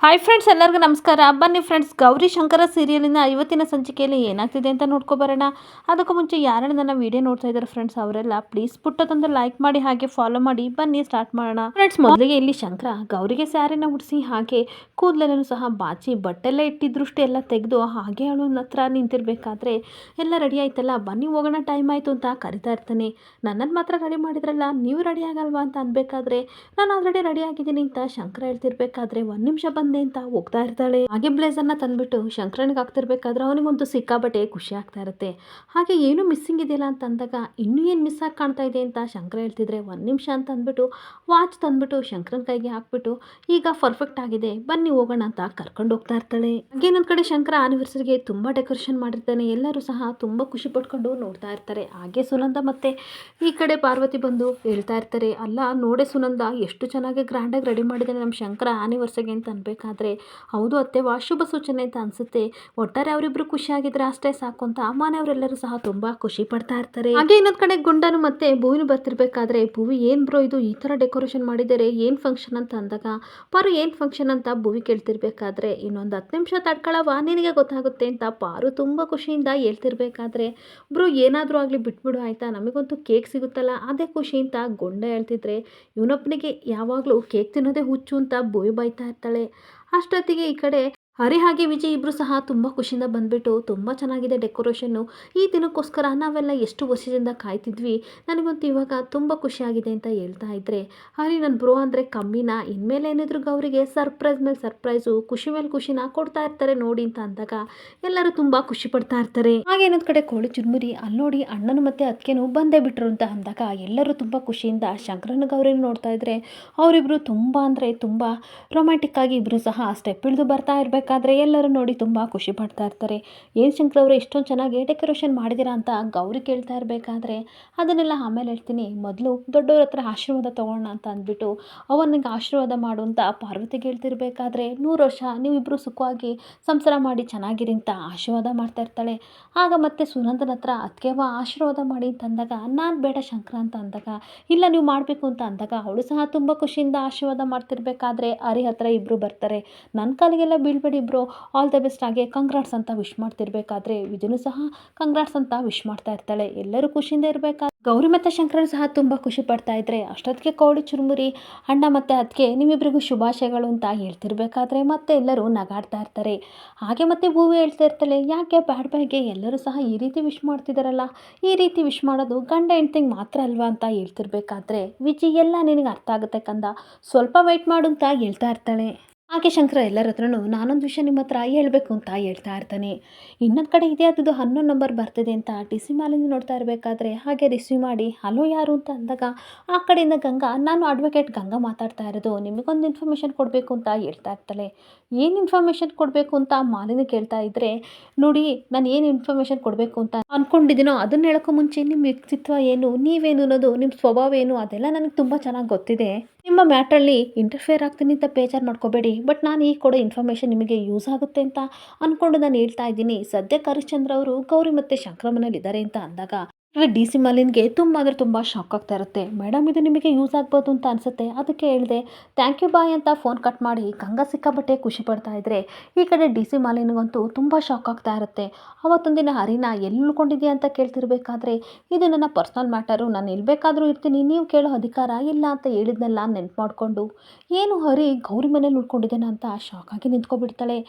Hi friends, ಎಲ್ಲರಿಗೂ ನಮಸ್ಕಾರ. ಬನ್ನಿ ಫ್ರೆಂಡ್ಸ್, ಗೌರಿ ಶಂಕರ ಸೀರಿಯಲಿನ ಇವತ್ತಿನ ಸಂಚಿಕೆಯಲ್ಲಿ ಏನಾಗ್ತಿದೆ ಅಂತ ನೋಡ್ಕೊಬರೋಣ. ಅದಕ್ಕೂ ಮುಂಚೆ ಯಾರು ನನ್ನ ವಿಡಿಯೋ ನೋಡ್ತಾ ಇದ್ದಾರೆ ಫ್ರೆಂಡ್ಸ್, ಅವರೆಲ್ಲ ಪ್ಲೀಸ್ ಪುಟ್ಟದೊಂದು ಲೈಕ್ ಮಾಡಿ ಹಾಗೆ ಫಾಲೋ ಮಾಡಿ. ಬನ್ನಿ ಸ್ಟಾರ್ಟ್ ಮಾಡೋಣ. ಫ್ರೆಂಡ್ಸ್, ಮೊದಲಿಗೆ ಇಲ್ಲಿ ಶಂಕರ ಗೌರಿಗೆ ಸ್ಯಾರಿನ ಉಡಿಸಿ ಹಾಗೆ ಕೂದಲೆಲ್ಲೂ ಸಹ ಬಾಚಿ ಬಟ್ಟೆಲ್ಲ ಇಟ್ಟಿದ್ರುಷ್ಟೇ ಎಲ್ಲ ತೆಗೆದು ಹಾಗೆ ಅವಳು ಹತ್ರ ನಿಂತಿರ್ಬೇಕಾದ್ರೆ ಎಲ್ಲ ರೆಡಿ ಆಯ್ತಲ್ಲ, ಬನ್ನಿ ಹೋಗೋಣ ಟೈಮ್ ಆಯಿತು ಅಂತ ಕರಿತಾ ಇರ್ತಾನೆ. ನನ್ನನ್ನು ಮಾತ್ರ ರೆಡಿ ಮಾಡಿದ್ರಲ್ಲ, ನೀವು ರೆಡಿ ಆಗಲ್ವಾ ಅಂತ ಅನ್ಬೇಕಾದ್ರೆ ನಾನು ಆಲ್ರೆಡಿ ರೆಡಿ ಆಗಿದ್ದೀನಿ ಅಂತ ಶಂಕರ ಹೇಳ್ತಿರ್ಬೇಕಾದ್ರೆ ಒಂದು ನಿಮಿಷ ಬಂದೆ ಅಂತ ಹೋಗ್ತಾ ಇರ್ತಾಳೆ. ಹಾಗೆ ಬ್ಲೇಸರ್ನ ತಂದ್ಬಿಟ್ಟು ಶಂಕರನಿಗೆ ಹಾಕ್ತಿರ್ಬೇಕಾದ್ರೆ ಅವನಿಗಂತೂ ಸಿಕ್ಕಾಬಟ್ಟೆ ಖುಷಿ ಆಗ್ತಾ ಇರುತ್ತೆ. ಹಾಗೆ ಏನು ಮಿಸ್ಸಿಂಗ್ ಇದೆಯಲ್ಲ ಅಂತ ಅಂದಾಗ ಇನ್ನೂ ಏನು ಮಿಸ್ ಆಗಿ ಕಾಣ್ತಾ ಇದೆ ಅಂತ ಶಂಕರ ಹೇಳ್ತಿದ್ರೆ ಒಂದು ನಿಮಿಷ ಅಂತ ಅಂದ್ಬಿಟ್ಟು ವಾಚ್ ತಂದ್ಬಿಟ್ಟು ಶಂಕರನ ಕೈಗೆ ಹಾಕ್ಬಿಟ್ಟು ಈಗ ಪರ್ಫೆಕ್ಟ್ ಆಗಿದೆ ಬನ್ನಿ ಹೋಗೋಣ ಅಂತ ಕರ್ಕೊಂಡು ಹೋಗ್ತಾ ಇರ್ತಾಳೆ. ಹಾಗೆ ಇನ್ನೊಂದ್ ಕಡೆ ಶಂಕರ ಆನಿವರ್ಸರಿಗೆ ತುಂಬಾ ಡೆಕೋರೇಷನ್ ಮಾಡಿರ್ತಾನೆ. ಎಲ್ಲರೂ ಸಹ ತುಂಬಾ ಖುಷಿ ಪಟ್ಕೊಂಡು ನೋಡ್ತಾ ಇರ್ತಾರೆ. ಹಾಗೆ ಸುನಂದ ಮತ್ತೆ ಈ ಕಡೆ ಪಾರ್ವತಿ ಬಂದು ಹೇಳ್ತಾ ಇರ್ತಾರೆ, ಅಲ್ಲ ನೋಡೆ ಸುನಂದ ಎಷ್ಟು ಚೆನ್ನಾಗಿ ಗ್ರ್ಯಾಂಡಾಗಿ ರೆಡಿ ಮಾಡಿದ್ದಾನೆ ನಮ್ಮ ಶಂಕರ ಆನಿವರ್ಸರಿಗೆ ಅಂತ ಅನ್ಬೇಕಾದ್ರೆ ಹೌದು ಅತ್ತೆ, ಶುಭ ಸೂಚನೆ ಅಂತ ಅನ್ಸುತ್ತೆ. ಒಟ್ಟಾರೆ ಅವರಿಬ್ರು ಖುಷಿಯಾಗಿದ್ರೆ ಅಷ್ಟೇ ಸಾಕು ಅಂತ ಮನೆಯವರೆಲ್ಲರೂ ಸಹ ತುಂಬಾ ಖುಷಿ ಪಡ್ತಾ ಇರ್ತಾರೆ. ಹಾಗೆ ಇನ್ನೊಂದ್ ಕಡೆ ಗುಂಡನು ಮತ್ತೆ ಭೂವಿನು ಬರ್ತಿರ್ಬೇಕಾದ್ರೆ, ಭೂವಿ ಏನ್ ಬ್ರೋ ಇದು ಈ ತರ ಡೆಕೋರೇಷನ್ ಮಾಡಿದ್ದಾರೆ, ಏನ್ ಫಂಕ್ಷನ್ ಅಂತ ಅಂದಾಗ ಪಾರು ಏನ್ ಫಂಕ್ಷನ್ ಅಂತ ಭೂವಿ ಕೇಳ್ತಿರ್ಬೇಕಾದ್ರೆ ಇನ್ನೊಂದು 10 ನಿಮಿಷ ತಡ್ಕೊಳ್ಳವ ನಿನಗೆ ಗೊತ್ತಾಗುತ್ತೆ ಅಂತ ಪಾರು ತುಂಬಾ ಖುಷಿಯಿಂದ ಹೇಳ್ತಿರ್ಬೇಕಾದ್ರೆ, ಬ್ರೋ ಏನಾದರೂ ಆಗಲಿ ಬಿಟ್ಬಿಡು ಆಯ್ತಾ, ನಮಗಂತೂ ಕೇಕ್ ಸಿಗುತ್ತಲ್ಲ ಅದೇ ಖುಷಿ ಅಂತ ಗುಂಡ ಹೇಳ್ತಿದ್ರೆ, ಇವನೊಬ್ಬನಿಗೆ ಯಾವಾಗಲೂ ಕೇಕ್ ತಿನ್ನೋದೇ ಹುಚ್ಚು ಅಂತ ಭೂವಿ ಬೈತಾ ಇರ್ತಾಳೆ. ಅಷ್ಟೊತ್ತಿಗೆ ಈ ಕಡೆ ಹರಿ ಹಾಗೆ ವಿಜಯ್ ಇಬ್ರು ಸಹ ತುಂಬ ಖುಷಿಯಿಂದ ಬಂದ್ಬಿಟ್ಟು ತುಂಬ ಚೆನ್ನಾಗಿದೆ ಡೆಕೋರೇಷನ್ನು, ಈ ದಿನಕ್ಕೋಸ್ಕರ ನಾವೆಲ್ಲ ಎಷ್ಟು ವರ್ಷದಿಂದ ಕಾಯ್ತಿದ್ವಿ, ನನಗಂತೂ ಇವಾಗ ತುಂಬ ಖುಷಿಯಾಗಿದೆ ಅಂತ ಹೇಳ್ತಾ ಇದ್ರೆ, ಹರಿ ನನ್ನ ಬ್ರೋ ಅಂದರೆ ಕಮ್ಮಿನ, ಇನ್ಮೇಲೆ ಏನಿದ್ರು ಗೌರಿಗೆ ಸರ್ಪ್ರೈಸ್ ಮೇಲೆ ಸರ್ಪ್ರೈಸು, ಖುಷಿ ಮೇಲೆ ಖುಷಿನ ಕೊಡ್ತಾ ಇರ್ತಾರೆ ನೋಡಿ ಅಂತ ಅಂದಾಗ ಎಲ್ಲರೂ ತುಂಬ ಖುಷಿ ಪಡ್ತಾ ಇರ್ತಾರೆ. ಹಾಗೆ ಇನ್ನೊಂದು ಕಡೆ ಕೋಳಿ ಚುರುಮುರಿ ಅಲ್ಲಿ ನೋಡಿ ಅಣ್ಣನು ಮತ್ತೆ ಅದಕ್ಕೇನು ಬಂದೇ ಬಿಟ್ರು ಅಂತ ಅಂದಾಗ ಎಲ್ಲರೂ ತುಂಬ ಖುಷಿಯಿಂದ ಶಂಕರನ ಗೌರಿನ ನೋಡ್ತಾ ಇದ್ರೆ ಅವರಿಬ್ರು ತುಂಬ ಅಂದರೆ ತುಂಬ ರೊಮ್ಯಾಂಟಿಕ್ ಆಗಿ ಇಬ್ರು ಸಹ ಸ್ಟೆಪ್ ಇಳಿದು ಬರ್ತಾ ಇರಬೇಕಾದ್ರೆ ಎಲ್ಲರೂ ನೋಡಿ ತುಂಬ ಖುಷಿ ಪಡ್ತಾ ಇರ್ತಾರೆ. ಏನು ಶಂಕರ್ ಅವರು ಇಷ್ಟೊಂದು ಚೆನ್ನಾಗಿ ಡೆಕೋರೇಷನ್ ಮಾಡಿದ್ದೀರಾ ಅಂತ ಗೌರಿ ಕೇಳ್ತಾ ಇರಬೇಕಾದ್ರೆ, ಅದನ್ನೆಲ್ಲ ಆಮೇಲೆ ಹೇಳ್ತೀನಿ, ಮೊದಲು ದೊಡ್ಡವ್ರ ಹತ್ರ ಆಶೀರ್ವಾದ ತೊಗೊಳ್ಳೋಣ ಅಂತ ಅಂದ್ಬಿಟ್ಟು ಅವನಿಗೆ ಆಶೀರ್ವಾದ ಮಾಡು ಅಂತ ಪಾರ್ವತಿಗೆ ಹೇಳ್ತಿರ್ಬೇಕಾದ್ರೆ, 100 ವರ್ಷ ನೀವಿಬ್ಬರು ಸುಖವಾಗಿ ಸಂಸಾರ ಮಾಡಿ ಚೆನ್ನಾಗಿರಿ ಅಂತ ಆಶೀರ್ವಾದ ಮಾಡ್ತಾ ಇರ್ತಾಳೆ. ಆಗ ಮತ್ತೆ ಸುನಂದನ ಹತ್ರ ಅದಕ್ಕೆವ ಆಶೀರ್ವಾದ ಮಾಡಿ ಅಂತ ಅಂದಾಗ, ನಾನು ಬೇಡ ಶಂಕರ ಅಂತ ಅಂದಾಗ, ಇಲ್ಲ ನೀವು ಮಾಡಬೇಕು ಅಂತ ಅಂದಾಗ ಅವಳು ಸಹ ತುಂಬ ಖುಷಿಯಿಂದ ಆಶೀರ್ವಾದ ಮಾಡ್ತಿರ್ಬೇಕಾದ್ರೆ ಹರಿ ಹತ್ರ ಇಬ್ಬರು ಬರ್ತಾರೆ. ನನ್ನ ಕಾಲಿಗೆಲ್ಲ ಬೀಳ್ಬೇಡಿ ಇಬ್ಬರು, ಆಲ್ ದ ಬೆಸ್ಟ್ ಆಗಿ ಕಂಗ್ರಾಟ್ಸ್ ಅಂತ ವಿಶ್ ಮಾಡ್ತಿರ್ಬೇಕಾದ್ರೆ ವಿಜಯನು ಸಹ ಕಂಗ್ರಾಟ್ಸ್ ಅಂತ ವಿಶ್ ಮಾಡ್ತಾ ಇರ್ತಾಳೆ. ಎಲ್ಲರೂ ಖುಷಿಯಿಂದ ಇರಬೇಕಾದ್ರೆ ಗೌರಿ ಮತ್ತು ಶಂಕರನು ಸಹ ತುಂಬ ಖುಷಿ ಪಡ್ತಾ ಇದ್ರೆ, ಅಷ್ಟೊತ್ತಿಗೆ ಕೋಳಿ ಚುರುಮುರಿ ಅಣ್ಣ ಮತ್ತು ಅದಕ್ಕೆ ನಿಮ್ಮಿಬ್ಬರಿಗೂ ಶುಭಾಶಯಗಳು ಅಂತ ಹೇಳ್ತಿರ್ಬೇಕಾದ್ರೆ ಮತ್ತೆ ಎಲ್ಲರೂ ನಗಾಡ್ತಾ ಇರ್ತಾರೆ. ಹಾಗೆ ಮತ್ತೆ ಭೂಮಿ ಹೇಳ್ತಾ ಇರ್ತಾಳೆ, ಯಾಕೆ ಬ್ಯಾಡ್ ಬಾಯ್ಗೆ ಎಲ್ಲರೂ ಸಹ ಈ ರೀತಿ ವಿಶ್ ಮಾಡ್ತಿದ್ದಾರಲ್ಲ, ಈ ರೀತಿ ವಿಶ್ ಮಾಡೋದು ಗಂಡ ಹೆಂಡ್ತಿಗೆ ಮಾತ್ರ ಅಲ್ವಾ ಅಂತ ಹೇಳ್ತಿರ್ಬೇಕಾದ್ರೆ, ವಿಜಯ್ ಎಲ್ಲ ನಿನಗೆ ಅರ್ಥ ಆಗುತ್ತೆ ಕಂದ, ಸ್ವಲ್ಪ ವೆಯ್ಟ್ ಮಾಡು ಅಂತ ಹೇಳ್ತಾ ಇರ್ತಾಳೆ. ಹಾಗೆ ಶಂಕರ ಎಲ್ಲರ ಹತ್ರನೂ ನಾನೊಂದು ವಿಷಯ ನಿಮ್ಮ ಹತ್ರ ಹೇಳಬೇಕು ಅಂತ ಹೇಳ್ತಾ ಇರ್ತಾನೆ. ಇನ್ನೊಂದು ಕಡೆ ಇದೆ ಅದು 11 ನಂಬರ್ ಬರ್ತಿದೆ ಅಂತ ಟಿ ಸಿ ಮಾಲಿಂದ ನೋಡ್ತಾ ಇರಬೇಕಾದ್ರೆ ಹಾಗೆ ರಿಸೀವ್ ಮಾಡಿ ಹಲೋ ಯಾರು ಅಂತ ಅಂದಾಗ ಆ ಕಡೆಯಿಂದ ಗಂಗಾ, ನಾನು ಅಡ್ವೊಕೇಟ್ ಗಂಗಾ ಮಾತಾಡ್ತಾ ಇರೋದು, ನಿಮಗೊಂದು ಇನ್ಫಾರ್ಮೇಷನ್ ಕೊಡಬೇಕು ಅಂತ ಹೇಳ್ತಾ ಇರ್ತಾಳೆ. ಏನು ಇನ್ಫಾರ್ಮೇಷನ್ ಕೊಡಬೇಕು ಅಂತ ಮಾಲಿನ ಕೇಳ್ತಾ ಇದ್ದರೆ, ನೋಡಿ ನಾನು ಏನು ಇನ್ಫಾರ್ಮೇಷನ್ ಕೊಡಬೇಕು ಅಂತ ಅಂದ್ಕೊಂಡಿದ್ದೀನೋ ಅದನ್ನು ಹೇಳೋಕ್ಕೂ ಮುಂಚೆ ನಿಮ್ಮ ವ್ಯಕ್ತಿತ್ವ ಏನು, ನೀವೇನು ಅನ್ನೋದು, ನಿಮ್ಮ ಸ್ವಭಾವ ಏನು ಅದೆಲ್ಲ ನನಗೆ ತುಂಬ ಚೆನ್ನಾಗಿ ಗೊತ್ತಿದೆ. ನಿಮ್ಮ ಮ್ಯಾಟ್ರಲ್ಲಿ ಇಂಟರ್ಫಿಯರ್ ಆಗ್ತೀನಿ ಅಂತ ಬೇಜಾರು ಮಾಡ್ಕೋಬೇಡಿ, ಬಟ್ ನಾನು ಈ ಕೊಡೋ ಇನ್ಫಾರ್ಮೇಷನ್ ನಿಮಗೆ ಯೂಸ್ ಆಗುತ್ತೆ ಅಂತ ಅಂದ್ಕೊಂಡು ನಾನು ಹೇಳ್ತಾ ಇದ್ದೀನಿ. ಸದ್ಯಕ್ಕೆ ಹರಿಶ್ಚಂದ್ರ ಅವರು ಗೌರಿ ಮತ್ತು ಶಂಕರ ಮನೇಲಿ ಇದ್ದಾರೆ ಅಂತ ಅಂದಾಗ ಡಿ ಸಿ ಮಾಲಿನ್ಗೆ ತುಂಬ ಅಂದರೆ ತುಂಬ ಶಾಕ್ ಆಗ್ತಾ ಇರುತ್ತೆ. ಮೇಡಮ್ ಇದು ನಿಮಗೆ ಯೂಸ್ ಆಗ್ಬೋದು ಅಂತ ಅನಿಸುತ್ತೆ, ಅದಕ್ಕೆ ಹೇಳಿದೆ ಥ್ಯಾಂಕ್ ಯು ಬಾಯ್ ಅಂತ ಫೋನ್ ಕಟ್ ಮಾಡಿ ಗಂಗಾ ಸಿಕ್ಕಾಬಟ್ಟೆ ಖುಷಿ ಪಡ್ತಾ ಇದ್ರೆ, ಈ ಕಡೆ ಡಿ ಸಿ ಮಾಲಿನ್ಗಂತೂ ತುಂಬ ಶಾಕ್ ಆಗ್ತಾ ಇರುತ್ತೆ. ಅವತ್ತೊಂದಿನ ಹರಿನ ಎಲ್ಲಿ ಉಳ್ಕೊಂಡಿದ್ಯಾ ಅಂತ ಕೇಳ್ತಿರ್ಬೇಕಾದ್ರೆ, ಇದು ನನ್ನ ಪರ್ಸ್ನಲ್ ಮ್ಯಾಟರು, ನಾನು ಎಲ್ಲಿ ಬೇಕಾದರೂ ಇರ್ತೀನಿ, ನೀವು ಕೇಳೋ ಅಧಿಕಾರ ಇಲ್ಲ ಅಂತ ಹೇಳಿದ್ನೆಲ್ಲ ನೆನ್ಪು ಮಾಡಿಕೊಂಡು, ಏನು ಹರಿ ಗೌರಿ ಮನೇಲಿ ಉಳ್ಕೊಂಡಿದ್ದಾನೆ ಅಂತ ಶಾಕ್ ಆಗಿ ನಿಂತ್ಕೊಬಿಡ್ತಾಳೆ.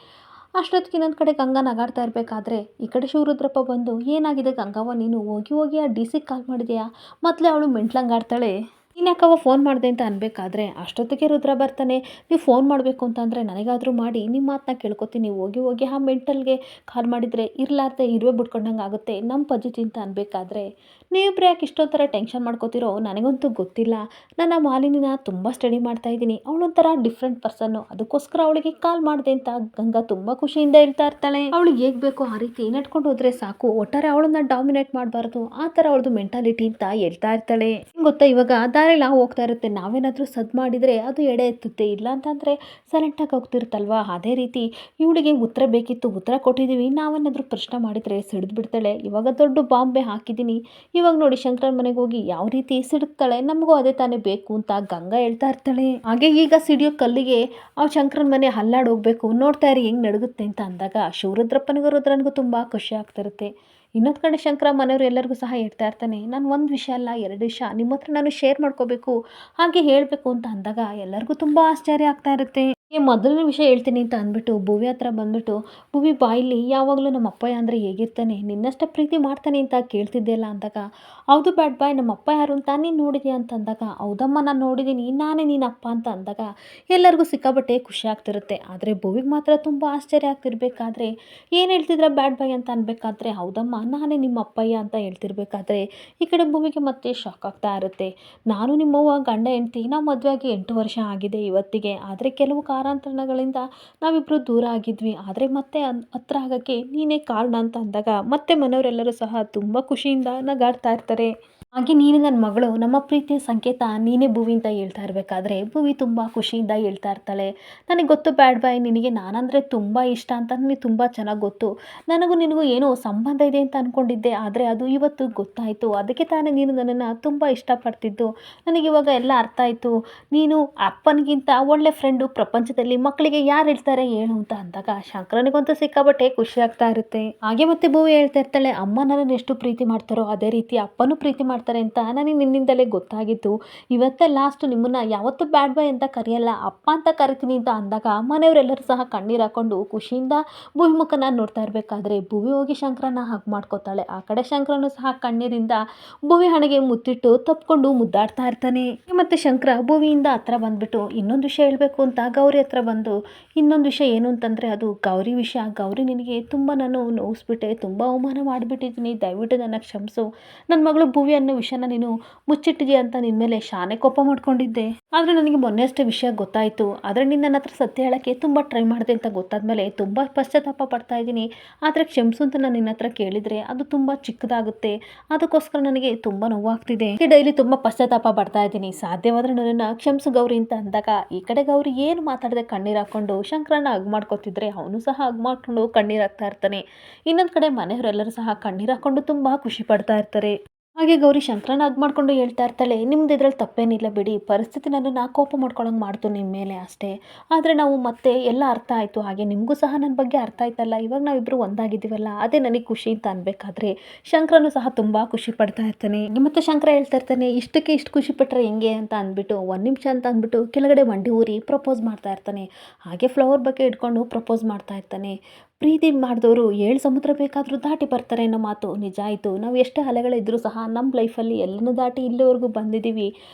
ಅಷ್ಟೊತ್ತಿಗೆ ಇನ್ನೊಂದು ಕಡೆ ಗಂಗಾ ನಗಾಡ್ತಾ ಇರಬೇಕಾದ್ರೆ ಈ ಕಡೆ ಶಿವರುದ್ರಪ್ಪ ಬಂದು, ಏನಾಗಿದೆ ಗಂಗವ್ವ ನೀನು ಹೋಗಿ ಹೋಗಿ ಆ ಡಿ ಸಿಗೆ ಕಾಲ್ ಮಾಡಿದೆಯಾ, ಮೊದಲೇ ಅವಳು ಮೆಂಟ್ಲಂಗಾಡ್ತಾಳೆ, ಇನ್ಯಾಕವ ಫೋನ್ ಮಾಡಿದೆ ಅಂತ ಅನ್ಬೇಕಾದ್ರೆ ಅಷ್ಟೊತ್ತಿಗೆ ರುದ್ರ ಬರ್ತಾನೆ, ನೀವು ಫೋನ್ ಮಾಡಬೇಕು ಅಂತಂದರೆ ನನಗಾದರೂ ಮಾಡಿ ನಿಮ್ಮ ಮಾತನ್ನ ಕೇಳ್ಕೊತೀನಿ, ಹೋಗಿ ಹೋಗಿ ಆ ಮೆಂಟಲ್ಗೆ ಕಾಲ್ ಮಾಡಿದರೆ ಇರಲಾರ್ದೆ ಇರುವೆ ಬಿಟ್ಕೊಂಡಂಗೆ ಆಗುತ್ತೆ ನಮ್ಮ ಪದ್ಧತಿ ಅಂತ ಅನ್ಬೇಕಾದ್ರೆ, ನೀವಿಬ್ರು ಯಾಕೆ ಇಷ್ಟೊಂಥರ ಟೆನ್ಷನ್ ಮಾಡ್ಕೋತಿರೋ ನನಗಂತೂ ಗೊತ್ತಿಲ್ಲ, ನನ್ನ ಮಾಲಿನಿನ ತುಂಬ ಸ್ಟಡಿ ಮಾಡ್ತಾ ಇದ್ದೀನಿ, ಅವಳೊಂಥರ ಡಿಫ್ರೆಂಟ್ ಪರ್ಸನ್ನು, ಅದಕ್ಕೋಸ್ಕರ ಅವಳಿಗೆ ಕಾಲ್ ಮಾಡಿದೆ ಅಂತ ಗಂಗಾ ತುಂಬ ಖುಷಿಯಿಂದ ಹೇಳ್ತಾ ಇರ್ತಾಳೆ. ಅವಳಿಗೆ ಹೇಗೆ ಬೇಕೋ ಆ ರೀತಿ ನಡ್ಕೊಂಡು ಹೋದ್ರೆ ಸಾಕು, ಒಟ್ಟಾರೆ ಅವಳನ್ನ ಡಾಮಿನೇಟ್ ಮಾಡಬಾರ್ದು, ಆ ಥರ ಅವಳದು ಮೆಂಟಾಲಿಟಿ ಅಂತ ಹೇಳ್ತಾ ಇರ್ತಾಳೆ. ಗೊತ್ತಾ ಇವಾಗ ದಾರಿಯಲ್ಲಿ ನಾವು ಹೋಗ್ತಾ ಇರುತ್ತೆ, ನಾವೇನಾದರೂ ಸದ್ ಮಾಡಿದರೆ ಅದು ಎಡೆ ಎತ್ತುತ್ತೆ, ಇಲ್ಲ ಅಂತಂದರೆ ಸೈಲೆಂಟಾಗಿ ಹೋಗ್ತಿರುತ್ತಲ್ವಾ, ಅದೇ ರೀತಿ ಇವಳಿಗೆ ಉತ್ತರ ಬೇಕಿತ್ತು, ಉತ್ತರ ಕೊಟ್ಟಿದ್ದೀವಿ, ನಾವೇನಾದರೂ ಪ್ರಶ್ನೆ ಮಾಡಿದರೆ ಸಿಡಿದು ಬಿಡ್ತಾಳೆ. ಇವಾಗ ದೊಡ್ಡ ಬಾಂಬೆ ಹಾಕಿದ್ದೀನಿ, ಇವಾಗ ನೋಡಿ ಶಂಕರನ ಮನೆಗೆ ಹೋಗಿ ಯಾವ ರೀತಿ ಸಿಡುಕ್ತಾಳೆ, ನಮಗೂ ಅದೇ ತಾನೇ ಬೇಕು ಅಂತ ಗಂಗಾ ಹೇಳ್ತಾ ಇರ್ತಾಳೆ. ಹಾಗೆ ಈಗ ಸಿಡಿಯೋ ಕಲ್ಲಿಗೆ ಆ ಶಂಕರನ ಮನೆ ಹಲ್ಲಾಡ್ ಹೋಗ್ಬೇಕು, ನೋಡ್ತಾ ಇರಿ ಹೆಂಗ್ ನಡುಗುತ್ತೆ ಅಂತ ಅಂದಾಗ ಶಿವರುದ್ರಪ್ಪನಿಗೂ ರುದ್ರನಿಗೂ ತುಂಬಾ ಖುಷಿ ಆಗ್ತಿರುತ್ತೆ. ಇನ್ನೊಂದು ಕಡೆ ಶಂಕರ ಮನೆಯವರು ಎಲ್ಲರಿಗೂ ಸಹ ಹೇಳ್ತಾ ಇರ್ತಾನೆ, ನಾನು ಒಂದು ವಿಷಯ ಅಲ್ಲ 2 ವಿಷಯ ನಿಮ್ಮ ಹತ್ರ ನಾನು ಶೇರ್ ಮಾಡ್ಕೋಬೇಕು, ಹಾಗೆ ಹೇಳಬೇಕು ಅಂತ ಅಂದಾಗ ಎಲ್ಲರಿಗೂ ತುಂಬ ಆಶ್ಚರ್ಯ ಆಗ್ತಾ ಇರುತ್ತೆ. ಮೊದಲನೇ ವಿಷಯ ಹೇಳ್ತೀನಿ ಅಂತ ಅಂದ್ಬಿಟ್ಟು ಭುವಿ ಹತ್ರ ಬಂದ್ಬಿಟ್ಟು, ಭುವಿ ಬಾಯಿಲಿ ಯಾವಾಗಲೂ ನಮ್ಮ ಅಪ್ಪಯ್ಯ ಅಂದರೆ ಹೇಗಿರ್ತಾನೆ, ನಿನ್ನಷ್ಟ ಪ್ರೀತಿ ಮಾಡ್ತಾನೆ ಅಂತ ಕೇಳ್ತಿದ್ದೆ ಅಲ್ಲ ಅಂದಾಗ, ಹೌದು ಬ್ಯಾಡ್ ಬಾಯ್ ನಮ್ಮ ಅಪ್ಪ ಯಾರು ಅಂತ ನೀನು ನೋಡಿದ್ಯಾ ಅಂತ ಅಂದಾಗ, ಹೌದಮ್ಮ ನಾನು ನೋಡಿದ್ದೀನಿ, ನಾನೇ ನೀನು ಅಪ್ಪ ಅಂತ ಅಂದಾಗ ಎಲ್ಲರಿಗೂ ಸಿಕ್ಕಾಬಟ್ಟೆ ಖುಷಿ ಆಗ್ತಿರುತ್ತೆ. ಆದರೆ ಭುವಿಗೆ ಮಾತ್ರ ತುಂಬ ಆಶ್ಚರ್ಯ ಆಗ್ತಿರ್ಬೇಕಾದ್ರೆ, ಏನು ಹೇಳ್ತಿದ್ರ ಬ್ಯಾಡ್ ಬಾಯ್ ಅಂತ ಅನ್ಬೇಕಾದ್ರೆ, ಹೌದಮ್ಮ ನಾನೇ ನಿಮ್ಮ ಅಪ್ಪಯ್ಯ ಅಂತ ಹೇಳ್ತಿರ್ಬೇಕಾದ್ರೆ ಈ ಕಡೆ ಭುವಿಗೆ ಮತ್ತೆ ಶಾಕ್ ಆಗ್ತಾ ಇರುತ್ತೆ. ನಾನು ನಿಮ್ಮವ್ವ ಗಂಡ ಹೆಂಡ್ತಿ, ನಾವು ಮದುವೆ ಆಗಿ 8 ವರ್ಷ ಆಗಿದೆ ಇವತ್ತಿಗೆ, ಆದರೆ ಕೆಲವು ಕಾರಣಾಂತರಗಳಿಂದ ನಾವಿಬ್ಬರು ದೂರ ಆಗಿದ್ವಿ, ಆದರೆ ಮತ್ತೆ ಹತ್ರ ಆಗೋಕ್ಕೆ ನೀನೇ ಕಾರಣ ಅಂತ ಅಂದಾಗ ಮತ್ತೆ ಮನೆಯವರೆಲ್ಲರೂ ಸಹ ತುಂಬ ಖುಷಿಯಿಂದ ನಗಾಡ್ತಾ ಇರ್ತಾರೆ. ಹಾಗೆ ನೀನು ನನ್ನ ಮಗಳು, ನಮ್ಮ ಪ್ರೀತಿಯ ಸಂಕೇತ ನೀನೇ ಭುವಿ ಅಂತ ಹೇಳ್ತಾ ಇರಬೇಕಾದ್ರೆ ಭುವಿ ತುಂಬ ಖುಷಿಯಿಂದ ಹೇಳ್ತಾ ಇರ್ತಾಳೆ, ನನಗೆ ಗೊತ್ತು ಬ್ಯಾಡ್ ಬಾಯ್ ನಿನಗೆ ನಾನಂದರೆ ತುಂಬ ಇಷ್ಟ ಅಂತ ನನಗೆ ತುಂಬ ಚೆನ್ನಾಗಿ ಗೊತ್ತು, ನನಗೂ ನಿನಗೂ ಏನೋ ಸಂಬಂಧ ಇದೆ ಅಂತ ಅಂದ್ಕೊಂಡಿದ್ದೆ, ಆದರೆ ಅದು ಇವತ್ತು ಗೊತ್ತಾಯಿತು, ಅದಕ್ಕೆ ತಾನೇ ನೀನು ನನ್ನನ್ನು ತುಂಬ ಇಷ್ಟಪಡ್ತಿದ್ದು, ನನಗಿವಾಗ ಎಲ್ಲ ಅರ್ಥ ಆಯಿತು, ನೀನು ಅಪ್ಪನಿಗಿಂತ ಒಳ್ಳೆ ಫ್ರೆಂಡು ಪ್ರಪಂಚದಲ್ಲಿ ಮಕ್ಕಳಿಗೆ ಯಾರು ಹೇಳ್ತಾರೆ ಹೇಳು ಅಂತ ಅಂದಾಗ ಶಂಕರನಿಗಂತೂ ಸಿಕ್ಕಾಬಟ್ಟೆ ಖುಷಿ ಆಗ್ತಾ ಇರುತ್ತೆ. ಹಾಗೆ ಮತ್ತೆ ಭುವಿ ಹೇಳ್ತಾ ಇರ್ತಾಳೆ, ಅಮ್ಮ ನನ್ನನ್ನು ಎಷ್ಟು ಪ್ರೀತಿ ಮಾಡ್ತಾರೋ ಅದೇ ರೀತಿ ಅಪ್ಪನೂ ಪ್ರೀತಿ ಮಾಡ್ತಾರೆ ಅಂತ ನನಗೆ ನಿನ್ನಿಂದಲೇ ಗೊತ್ತಾಗಿತ್ತು, ಇವತ್ತೇ ಲಾಸ್ಟ್, ನಿಮ್ಮನ್ನ ಯಾವತ್ತೂ ಬ್ಯಾಡ್ ಬಾಯ್ ಅಂತ ಕರೆಯಲ್ಲ ಅಪ್ಪ ಅಂತ ಕರಿತೀನಿ ಅಂತ ಅಂದಾಗ ಮನೆಯವರೆಲ್ಲರೂ ಸಹ ಕಣ್ಣೀರು ಹಾಕೊಂಡು ಖುಷಿಯಿಂದ ಭುವಿ ಮುಖನ ನೋಡ್ತಾ ಇರಬೇಕಾದ್ರೆ ಭುವಿ ಹೋಗಿ ಶಂಕರನ ಹಗ್ ಮಾಡ್ಕೋತಾಳೆ. ಆ ಕಡೆ ಶಂಕರನು ಸಹ ಕಣ್ಣೀರಿಂದ ಭುವಿ ಹಣೆಗೆ ಮುತ್ತಿಟ್ಟು ತಪ್ಕೊಂಡು ಮುದ್ದಾಡ್ತಾ ಇರ್ತಾನೆ. ಮತ್ತೆ ಶಂಕರ ಭುವಿಯಿಂದ ಹತ್ರ ಬಂದ್ಬಿಟ್ಟು ಇನ್ನೊಂದು ವಿಷಯ ಹೇಳಬೇಕು ಅಂತ ಗೌರಿ ಹತ್ರ ಬಂದು, ಇನ್ನೊಂದು ವಿಷಯ ಏನು ಅಂತಂದರೆ ಅದು ಗೌರಿ ವಿಷಯ, ಗೌರಿ ನಿನಗೆ ತುಂಬ ನಾನು ನೋವಿಸ್ಬಿಟ್ಟೆ, ತುಂಬ ಅವಮಾನ ಮಾಡಿಬಿಟ್ಟಿದ್ದೀನಿ, ದಯವಿಟ್ಟು ನನ್ನ ಕ್ಷಮಿಸು, ನನ್ನ ಮಗಳು ಭುವಿ ಅನ್ನೋ ವಿಷಯನ ನೀನು ಮುಚ್ಚಿಟ್ಟಿದೆಯಾ ಅಂತ ನಿನ್ನ ಮೇಲೆ ಶಾನೆ ಕೋಪ ಮಾಡ್ಕೊಂಡಿದ್ದೆ, ಆದರೆ ನನಗೆ ಮೊನ್ನೆ ಅಷ್ಟೇ ವಿಷಯ ಗೊತ್ತಾಯಿತು, ಆದರೆ ನೀನು ನನ್ನ ಹತ್ರ ಸತ್ಯ ಹೇಳೋಕ್ಕೆ ತುಂಬ ಟ್ರೈ ಮಾಡಿದೆ ಅಂತ ಗೊತ್ತಾದ್ಮೇಲೆ ತುಂಬ ಪಶ್ಚಾತ್ತಾಪ ಪಡ್ತಾ ಇದ್ದೀನಿ, ಆದರೆ ಕ್ಷಮಿಸು ಅಂತ ನಾನು ನಿನ್ನ ಹತ್ರ ಕೇಳಿದರೆ ಅದು ತುಂಬ ಚಿಕ್ಕದಾಗುತ್ತೆ, ಅದಕ್ಕೋಸ್ಕರ ನನಗೆ ತುಂಬ ನೋವಾಗ್ತಿದೆ, ಡೈಲಿ ತುಂಬ ಪಶ್ಚಾತ್ತಾಪ ಪಡ್ತಾ ಇದ್ದೀನಿ, ಸಾಧ್ಯವಾದರೆ ನನ್ನನ್ನು ಕ್ಷಮಿಸು ಗೌರಿ ಅಂತ ಅಂದಾಗ ಈ ಕಡೆ ಗೌರಿ ಏನು ಮಾತಾಡದೆ ಕಣ್ಣೀರು ಹಾಕ್ಕೊಂಡು ಶಂಕರನ ಹಗ್ ಮಾಡ್ಕೊತಿದ್ರೆ ಅವನು ಸಹ ಹಗ್ ಮಾಡ್ಕೊಂಡು ಕಣ್ಣೀರು ಹಾಕ್ತಾ ಇರ್ತಾನೆ. ಇನ್ನೊಂದು ಕಡೆ ಮನೆಯವರೆಲ್ಲರೂ ಸಹ ಕಣ್ಣೀರು ಹಾಕ್ಕೊಂಡು ತುಂಬ ಖುಷಿ ಪಡ್ತಾ ಇರ್ತಾರೆ. ಹಾಗೆ ಗೌರಿ ಶಂಕರನ ಹಗ್ ಮಾಡ್ಕೊಂಡು ಹೇಳ್ತಾ ಇರ್ತಾಳೆ, ನಿಮ್ದು ಇದ್ರಲ್ಲಿ ತಪ್ಪೇನಿಲ್ಲ ಬಿಡಿ, ಪರಿಸ್ಥಿತಿ ನನ್ನನ್ನು ಕೋಪ ಮಾಡ್ಕೊಳಂಗೆ ಮಾಡ್ತು ನಿಮ್ಮ ಮೇಲೆ ಅಷ್ಟೇ, ಆದರೆ ನಾವು ಮತ್ತೆ ಎಲ್ಲ ಅರ್ಥ ಆಯಿತು, ಹಾಗೆ ನಿಮಗೂ ಸಹ ನನ್ನ ಬಗ್ಗೆ ಅರ್ಥ ಆಯ್ತಲ್ಲ, ಇವಾಗ ನಾವಿಬ್ಬರು ಒಂದಾಗಿದ್ದೀವಲ್ಲ ಅದೇ ನನಗೆ ಖುಷಿ ಅಂತ ಅನ್ಬೇಕಾದ್ರೆ ಶಂಕರನು ಸಹ ತುಂಬ ಖುಷಿ ಪಡ್ತಾ ಇರ್ತಾನೆ. ಮತ್ತೆ ಶಂಕರ ಹೇಳ್ತಾ ಇರ್ತಾನೆ, ಇಷ್ಟಕ್ಕೆ ಇಷ್ಟು ಖುಷಿ ಪಟ್ಟರೆ ಹೆಂಗೆ ಅಂತ ಅಂದ್ಬಿಟ್ಟು 1 ನಿಮಿಷ ಅಂತ ಅಂದ್ಬಿಟ್ಟು ಕೆಳಗಡೆ ಮಂಡಿ ಊರಿ ಪ್ರಪೋಸ್ ಮಾಡ್ತಾ ಇರ್ತಾನೆ. ಹಾಗೆ ಫ್ಲವರ್ ಬಗ್ಗೆ ಇಟ್ಕೊಂಡು ಪ್ರಪೋಸ್ ಮಾಡ್ತಾ ಇರ್ತಾನೆ. ಪ್ರೀತಿ ಮಾಡಿದವರು 7 ಸಮುದ್ರ ಬೇಕಾದರೂ ದಾಟಿ ಬರ್ತಾರೆ ಅನ್ನೋ ಮಾತು ನಿಜ ಆಯಿತು, ನಾವು ಎಷ್ಟೇ ಅಲೆಗಳಿದ್ರೂ ಸಹ ನಮ್ಮ ಲೈಫಲ್ಲಿ ಎಲ್ಲನೂ ದಾಟಿ ಇಲ್ಲಿವರೆಗೂ ಬಂದಿದ್ದೀವಿ,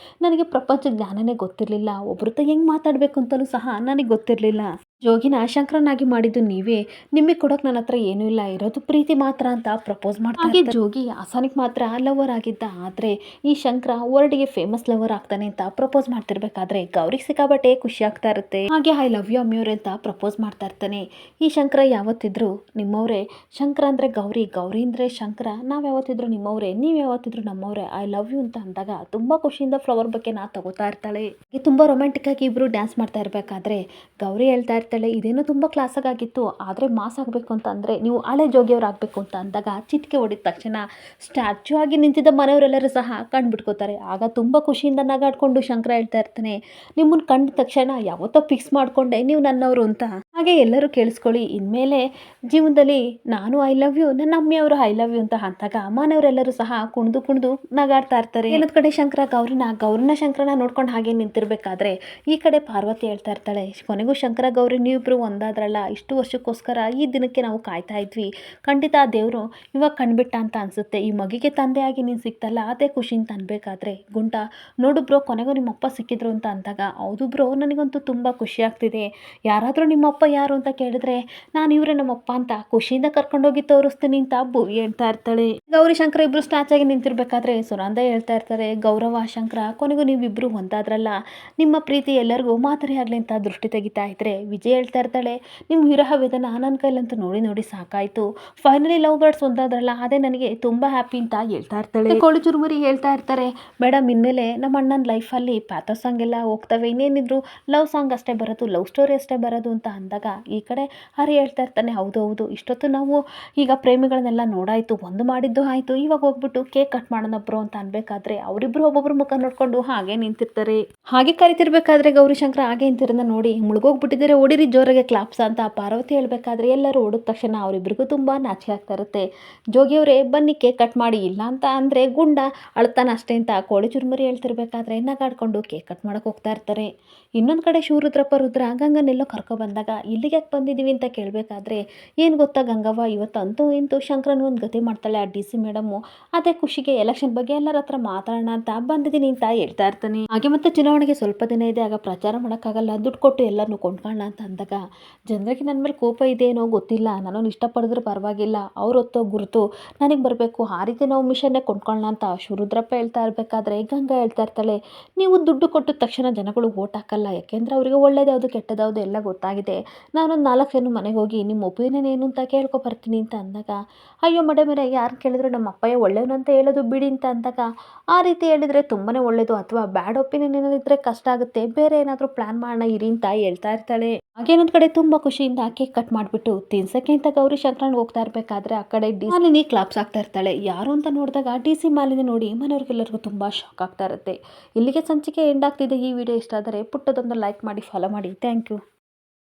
ನನಗೆ ಪ್ರಪಂಚ ಜ್ಞಾನನೇ ಗೊತ್ತಿರಲಿಲ್ಲ, ಒಬ್ರತ ಹೆಂಗೆ ಮಾತಾಡಬೇಕು ಅಂತಲೂ ಸಹ ನನಗೆ ಗೊತ್ತಿರಲಿಲ್ಲ, ಜೋಗಿನ ಶಂಕರನಾಗಿ ಮಾಡಿದ್ದು ನೀವೇ, ನಿಮಗೆ ಕೊಡೋಕೆ ನನ್ನ ಹತ್ರ ಏನೂ ಇಲ್ಲ, ಇರೋದು ಪ್ರೀತಿ ಮಾತ್ರ ಅಂತ ಪ್ರಪೋಸ್ ಮಾಡ್ತಾರೆ. ಹಾಗೆ ಜೋಗಿ ಆಸಾನಿಗೆ ಮಾತ್ರ ಲವರ್ ಆಗಿದ್ದ, ಆದರೆ ಈ ಶಂಕರ ವರ್ಲ್ಡ್ಗೆ ಫೇಮಸ್ ಲವರ್ ಆಗ್ತಾನೆ ಅಂತ ಪ್ರಪೋಸ್ ಮಾಡ್ತಿರ್ಬೇಕಾದ್ರೆ ಗೌರಿಗೆ ಸಿಕ್ಕಾಬಟ್ಟೆ ಖುಷಿ ಆಗ್ತಾ ಇರುತ್ತೆ. ಹಾಗೆ ಐ ಲವ್ ಯು ಅಮ್ಮಿಯವ್ರೆ ಅಂತ ಪ್ರಪೋಸ್ ಮಾಡ್ತಾ ಇರ್ತಾನೆ. ಈ ಶಂಕರ ಯಾವತ್ತಿದ್ರು ನಿಮ್ಮವರೇ, ಶಂಕರ ಅಂದರೆ ಗೌರಿ, ಗೌರಿ ಅಂದರೆ ಶಂಕರ, ನಾವು ಯಾವತ್ತಿದ್ರು ನಿಮ್ಮವರೇ, ನೀವು ಯಾವತ್ತಿದ್ರು ನಮ್ಮವರೇ, ಐ ಲವ್ ಯು ಅಂತ ಅಂದಾಗ ತುಂಬ ಖುಷಿಯಿಂದ ಫ್ಲವರ್ ಬಗ್ಗೆ ತಗೋತಾ ಇರ್ತಾಳೆ. ತುಂಬ ರೊಮ್ಯಾಂಟಿಕ್ ಆಗಿ ಇಬ್ಬರು ಡ್ಯಾನ್ಸ್ ಮಾಡ್ತಾ ಇರಬೇಕಾದ್ರೆ ಗೌರಿ ಹೇಳ್ತಾ ಇರ್ತಾಳೆ, ಇದೇನೋ ತುಂಬ ಕ್ಲಾಸಾಗಿ ಆಗಿತ್ತು, ಆದರೆ ಮಾಸ್ ಆಗಬೇಕು ಅಂತ ಅಂದರೆ ನೀವು ಹಳೆ ಜೋಗಿಯವ್ರು ಆಗಬೇಕು ಅಂತ ಅಂದಾಗ ಚಿಟಿಕೆ ಹೊಡಿದ ತಕ್ಷಣ ಸ್ಟ್ಯಾಚು ಆಗಿ ನಿಂತಿದ್ದ ಮನೆಯವರೆಲ್ಲರೂ ಸಹ ಕಣ್ಣು ಬಿಟ್ಕೋತಾರೆ. ಆಗ ತುಂಬ ಖುಷಿಯಿಂದ ನಗಾಡ್ಕೊಂಡು ಶಂಕರ ಹೇಳ್ತಾ ಇರ್ತಾನೆ, ನಿಮ್ಮನ್ನು ಕಂಡ ತಕ್ಷಣ ಯಾವತ್ತೋ ಫಿಕ್ಸ್ ಮಾಡಿಕೊಂಡೆ ನೀವು ನನ್ನವರು ಅಂತ. ಹಾಗೆ ಎಲ್ಲರೂ ಕೇಳಿಸ್ಕೊಳ್ಳಿ, ಇನ್ಮೇಲೆ ಜೀವನದಲ್ಲಿ ನಾನು ಐ ಲವ್ ಯು, ನನ್ನ ಅಮ್ಮಿಯವರು ಐ ಲವ್ ಯು ಅಂತ ಅಂದಾಗ ಮನೆಯವರೆಲ್ಲರೂ ಸಹ ಕುಣಿದು ಕುಣಿದು ನಗಾಡ್ತಾ ಇರ್ತಾರೆ. ಇನ್ನೊಂದು ಕಡೆ ಶಂಕರ ಗೌರಿನ ಶಂಕರನ ನೋಡ್ಕೊಂಡು ಹಾಗೆ ನಿಂತಿರ್ಬೇಕಾದ್ರೆ ಈ ಕಡೆ ಪಾರ್ವತಿ ಹೇಳ್ತಾ ಇರ್ತಾಳೆ, ಕೊನೆಗೂ ಶಂಕರ ಗೌರಿ ನೀವಿಬ್ರು ಒಂದಾದ್ರಲ್ಲ, ಇಷ್ಟು ವರ್ಷಕ್ಕೋಸ್ಕರ ಈ ದಿನಕ್ಕೆ ನಾವು ಕಾಯ್ತಾ ಇದ್ವಿ, ಖಂಡಿತ ಆ ದೇವರು ಇವಾಗ ಕಣ್ಬಿಟ್ಟ ಅಂತ ಅನಿಸುತ್ತೆ, ಈ ಮಗಿಗೆ ತಂದೆಯಾಗಿ ನೀನು ಸಿಕ್ತಲ್ಲ ಅದೇ ಖುಷಿ ಅಂತ ಅನ್ಬೇಕಾದ್ರೆ ಗುಂಟ ನೋಡು ಬ್ರೋ ಕೊನೆಗೂ ನಿಮ್ಮಪ್ಪ ಸಿಕ್ಕಿದ್ರು ಅಂತ ಅಂದಾಗ, ಹೌದು ಬ್ರೋ ನನಗಂತೂ ತುಂಬ ಖುಷಿ ಆಗ್ತಿದೆ, ಯಾರಾದರೂ ನಿಮ್ಮಪ್ಪ ಯಾರು ಅಂತ ಕೇಳಿದ್ರೆ ನಾನು ಇವರೇ ನಮ್ಮಪ್ಪ ಅಂತ ಖುಷಿಯಿಂದ ಕರ್ಕೊಂಡೋಗಿ ತೋರಿಸ್ತೀನಿ ಅಂತ ಭುವಿ ಹೇಳ್ತಾ ಇರ್ತಾಳೆ. ಗೌರಿ ಶಂಕರ ಇಬ್ಬರು ಸ್ಟ್ಯಾಚಾಗಿ ನಿಂತಿರ್ಬೇಕಾದ್ರೆ ಸುನಂದ ಹೇಳ್ತಾ ಇರ್ತಾರೆ, ಗೌರವ ಶಂಕರ ಕೊನೆಗೂ ನೀವಿಬ್ಬರು ಒಂದಾದ್ರಲ್ಲ, ನಿಮ್ಮ ಪ್ರೀತಿ ಎಲ್ಲರಿಗೂ ಮಾದರಿ ಆಗಲಿ ಅಂತ ದೃಷ್ಟಿ ತೆಗಿತಾ ಇದ್ರೆ ವಿಜಯ್ ಹೇಳ್ತಾ ಇರ್ತಾಳೆ, ನಿಮ್ಮ ವಿರಹ ವೇದನ ನನ್ನ ಕೈಲಂತೂ ನೋಡಿ ನೋಡಿ ಸಾಕಾಯಿತು, ಫೈನಲಿ ಲವ್ ಬರ್ಡ್ಸ್ ಒಂದಾದ್ರಲ್ಲ ಅದೇ ನನಗೆ ತುಂಬ ಹ್ಯಾಪಿ ಅಂತ ಹೇಳ್ತಾ ಇರ್ತಾಳೆ. ಕೋಳಿ ಚುರುಮುರಿ ಹೇಳ್ತಾ ಇರ್ತಾರೆ, ಮೇಡಮ್ ಇನ್ಮೇಲೆ ನಮ್ಮ ಅಣ್ಣನ ಲೈಫಲ್ಲಿ ಪ್ಯಾಥೋ ಸಾಂಗ್ ಎಲ್ಲ ಹೋಗ್ತವೆ, ಇನ್ನೇನಿದ್ರು ಲವ್ ಸಾಂಗ್ ಅಷ್ಟೇ ಬರೋದು, ಲವ್ ಸ್ಟೋರಿ ಅಷ್ಟೇ ಬರೋದು ಅಂತ ಅಂದಾಗ ಈ ಕಡೆ ಹರಿ ಹೇಳ್ತಾ ಇರ್ತಾನೆ, ಹೌದು ಹೌದು ಇಷ್ಟೊತ್ತು ನಾವು ಈಗ ಪ್ರೇಮಿಗಳನ್ನೆಲ್ಲ ನೋಡಾಯಿತು, ಒಂದು ಮಾಡಿದ್ದು ಆಯಿತು ಇವಾಗ ಹೋಗ್ಬಿಟ್ಟು ಕೇಕ್ ಕಟ್ ಮಾಡೋಣ ಬ್ರೋ ಅಂತ ಅನ್ಬೇಕಾದ್ರೆ ಅವರಿಬ್ರು ಒಬ್ಬೊಬ್ರು ಮುಖ ನೋಡ್ಕೊಂಡು ಹಾಗೆ ನಿಂತಿರ್ತಾರೆ. ಹಾಗೆ ಕರಿತಿರ್ಬೇಕಾದ್ರೆ ಗೌರಿಶಂಕರ ಹಾಗೆ ನಿಂತಿರೋದನ್ನ ನೋಡಿ ಮುಳುಗೋಗ್ಬಿಟ್ಟಿದ್ದಾರೆ, ಹೊಡಿರಿ ಜೋರಾಗೆ ಕ್ಲಾಪ್ಸ್ ಅಂತ ಪಾರ್ವತಿ ಹೇಳ್ಬೇಕಾದ್ರೆ ಎಲ್ಲರೂ ಹೊಡಿದ ತಕ್ಷಣ ಅವರಿಬ್ರಿಗೂ ತುಂಬ ನಾಚಿಕೆ ಆಗ್ತಾ ಇರುತ್ತೆ. ಜೋಗಿಯವರೇ ಬನ್ನಿ ಕೇಕ್ ಕಟ್ ಮಾಡಿ, ಇಲ್ಲ ಅಂತ ಅಂದರೆ ಗುಂಡ ಅಳ್ತಾನೆ ಅಷ್ಟೇ ಅಂತ ಕೋಳಿ ಚುರುಮುರಿ ಹೇಳ್ತಿರ್ಬೇಕಾದ್ರೆ ನಗಾಡ್ಕೊಂಡು ಕೇಕ್ ಕಟ್ ಮಾಡೋಕೆ ಹೋಗ್ತಾ ಇರ್ತಾರೆ. ಇನ್ನೊಂದು ಕಡೆ ರುದ್ರ ಗಂಗನೆಲ್ಲೋ ಕರ್ಕೊಬಂದಾಗ ಇಲ್ಲಿಗೆ ಯಾಕೆ ಬಂದಿದ್ದೀವಿ ಅಂತ ಕೇಳಬೇಕಾದ್ರೆ ಏನು ಗೊತ್ತಾ ಗಂಗವ್ವ, ಇವತ್ತು ಅಂತೂ ಇಂತೂ ಶಂಕರನ ಒಂದು ಗತಿ ಮಾಡ್ತಾಳೆ ಆ DC ಮೇಡಮ್ಮು, ಅದೇ ಖುಷಿಗೆ ಎಲೆಕ್ಷನ್ ಬಗ್ಗೆ ಎಲ್ಲರ ಹತ್ರ ಮಾತಾಡೋಣ ಅಂತ ಬಂದಿದ್ದೀನಿ ಅಂತ ಹೇಳ್ತಾ ಇರ್ತಾನೆ. ಹಾಗೆ ಮತ್ತೆ ಚುನಾವಣೆಗೆ ಸ್ವಲ್ಪ ದಿನ ಇದೆ, ಆಗ ಪ್ರಚಾರ ಮಾಡೋಕ್ಕಾಗಲ್ಲ, ದುಡ್ಡು ಕೊಟ್ಟು ಎಲ್ಲರನ್ನೂ ಕೊಂಡ್ಕೊಳ್ಳೋಣ ಅಂತ ಅಂದಾಗ ಜನರಿಗೆ ನನ್ನ ಮೇಲೆ ಕೋಪ ಇದೆ ಏನೋ ಗೊತ್ತಿಲ್ಲ, ನನ್ನನ್ನು ಇಷ್ಟಪಡಿದ್ರೆ ಪರವಾಗಿಲ್ಲ, ಅವ್ರ ಹೊತ್ತೋ ಗುರುತು ನನಗೆ ಬರಬೇಕು, ಆ ರೀತಿ ನಾವು ಮಿಷನ್ನೇ ಕೊಂಡ್ಕೊಳ್ಳೋಣ ಅಂತ ರುದ್ರಪ್ಪ ಹೇಳ್ತಾ ಇರಬೇಕಾದ್ರೆ ಗಂಗಾ ಹೇಳ್ತಾ ಇರ್ತಾಳೆ, ನೀವು ದುಡ್ಡು ಕೊಟ್ಟ ತಕ್ಷಣ ಜನಗಳು ಓಟ್ ಹಾಕಲ್ಲ, ಯಾಕೆಂದರೆ ಅವರಿಗೆ ಒಳ್ಳೇದ್ಯಾವುದು ಕೆಟ್ಟದ್ಯಾವುದು ಎಲ್ಲ ಗೊತ್ತಾಗಿದೆ, ನಾನೊಂದು 4 ಜನ ಮನೆಗೆ ಹೋಗಿ ನಿಮ್ಮ ಒಪಿನಿಯನ್ ಏನು ಅಂತ ಕೇಳ್ಕೊಬರ್ತೀನಿ ಅಂತ ಅಂದಾಗ, ಅಯ್ಯೋ ಮೇಡಮರೇ ಯಾರು ಕೇಳಿದ್ರು ನಮ್ಮ ಅಪ್ಪಯ್ಯ ಒಳ್ಳೆಯವನು ಅಂತ ಹೇಳೋದು ಬಿಡಿ ಅಂತ ಅಂದಾಗ, ಆ ರೀತಿ ಹೇಳಿದರೆ ತುಂಬಾ ಒಳ್ಳೆಯದು, ಅಥವಾ ಬ್ಯಾಡ್ ಒಪಿನಿಯನ್ ಏನಾದ್ರು ಇದ್ದರೆ ಕಷ್ಟ ಆಗುತ್ತೆ, ಬೇರೆ ಏನಾದರೂ ಪ್ಲ್ಯಾನ್ ಮಾಡೋಣ ಇರಿ ಅಂತ ಹೇಳ್ತಾ ಇರ್ತಾಳೆ. ಹಾಗೇನೊಂದು ಕಡೆ ತುಂಬ ಖುಷಿಯಿಂದ ಕೇಕ್ ಕಟ್ ಮಾಡಿಬಿಟ್ಟು ತಿನ್ಸಕ್ಕೆ ಅಂತ ಗೌರಿ ಶಂಕರನ್ ಹೋಗ್ತಾ ಇರಬೇಕಾದ್ರೆ ಆ ಕಡೆ ಮಾಲಿನಿ ಕ್ಲಾಪ್ಸ್ ಆಗ್ತಾ ಇರ್ತಾಳೆ. ಯಾರು ಅಂತ ನೋಡಿದಾಗ DC ಮಾಲಿನಿ ನೋಡಿ ಮನೆಯವ್ರಿಗೆಲ್ಲರಿಗೂ ತುಂಬ ಶಾಕ್ ಆಗ್ತಾ ಇರುತ್ತೆ. ಇಲ್ಲಿಗೆ ಸಂಚಿಕೆ ಎಂಡ್ ಆಗ್ತಿದೆ. ಈ ವಿಡಿಯೋ ಇಷ್ಟ ಆದರೆ ಪುಟ್ಟದೊಂದು ಲೈಕ್ ಮಾಡಿ, ಫಾಲೋ ಮಾಡಿ. Thank you.